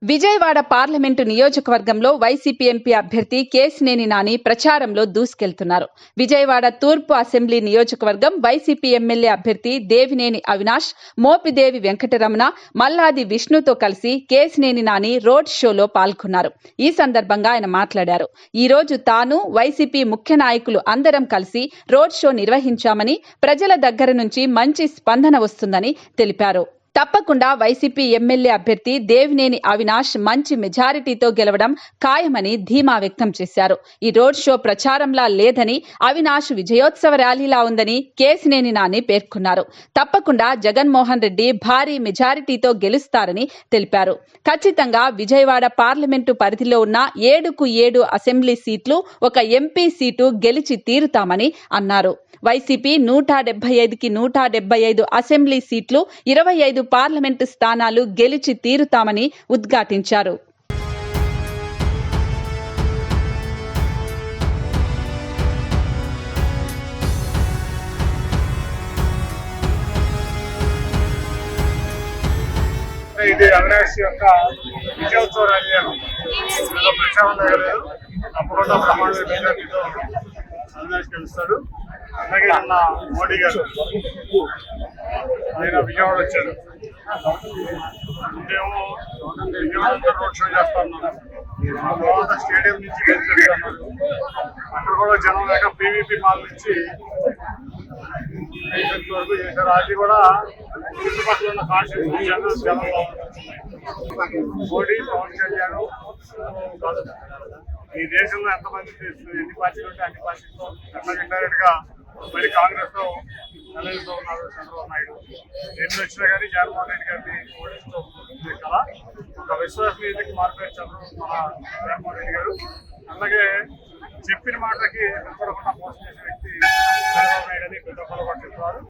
Vijayawada parliament నియోజకవర్గంలో YCP MP అభ్యర్థి కేశినేని నాని ప్రచారంలో దూసుకెళ్తున్నారు. విజయవాడ తూర్పు అసెంబ్లీ నియోజకవర్గం వైసీపీ ఎమ్మెల్యే అభ్యర్థి దేవినేని అవినాష్, మోపిదేవి వెంకటరమణ, మల్లాది విష్ణుతో కలిసి కేశినేని నాని రోడ్ షోలో పాల్గొన్నారు. ఈ సందర్భంగా ఆయన మాట్లాడారు. ఈ రోజు తాను, వైసీపీ ముఖ్య నాయకులు అందరం కలిసి రోడ్ షో నిర్వహించామని, ప్రజల దగ్గర నుంచి మంచి స్పందన వస్తుందని తెలిపారు. తప్పకుండా వైసీపీ ఎమ్మెల్యే అభ్యర్థి దేవినేని అవినాష్ మంచి మెజారిటీతో గెలవడం ఖాయమని ధీమా వ్యక్తం చేశారు. ఈ రోడ్ షో ప్రచారంలా లేదని, అవినాష్ విజయోత్సవ ర్యాలీలా ఉందని కేశినేని నాని పేర్కొన్నారు. తప్పకుండా జగన్మోహన్ రెడ్డి భారీ మెజారిటీతో గెలుస్తారని తెలిపారు. ఖచ్చితంగా విజయవాడ పార్లమెంటు పరిధిలో ఉన్న 7కు 7 అసెంబ్లీ సీట్లు, ఒక ఎంపీ సీటు గెలిచి తీరుతామని అన్నారు. వైసీపీ 175కి 175 అసెంబ్లీ సీట్లు, 25 పార్లమెంటు స్థానాలు గెలిచి తీరుతామని ఉద్ఘాటించారు. ఇది అవినాష్ యొక్క విజయోత్సవ ర్యాలీ ప్రచారం జరగలేదు. తప్పకుండా బ్రహ్మాండ మెజారిటీతో అవినాష్ గెలుస్తాడు. అలాగే నిన్న మోడీ గారు ఆయన విజయవాడ వచ్చారు. మేము విజయవాడ రోడ్ షో చేస్తా ఉన్నాను. ఆ తర్వాత స్టేడియం నుంచి గెలుస్తున్నాను. అక్కడ కూడా జనం లేక పీవీపీ మాల్ నుంచి వరకు చేశారు. అది కూడా చుట్టుపక్కల ఉన్న కాన్స్టిట్యూన్సీ జనంలో మోడీ, పవన్ కళ్యాణ్ ఈ దేశంలో ఎంతమంది ఎన్ని పార్టీలు ఉంటే అన్ని పార్టీలతో ఎట్లా ఇండైరెక్ట్ గా మరి కాంగ్రెస్ లో నరేంద్ర ఉన్నారు, చంద్రబాబు నాయుడు ఎన్ని వచ్చినా కానీ జగన్మోహన్ రెడ్డి గారిని ఓడిస్తూ కదా ఒక విశ్వసనీయతకి మార్పేరు చంద్రబాబు మన జగన్మోహన్ రెడ్డి గారు. అలాగే చెప్పిన మాటలకి నిలబడకుండా మోసం చేసే వ్యక్తి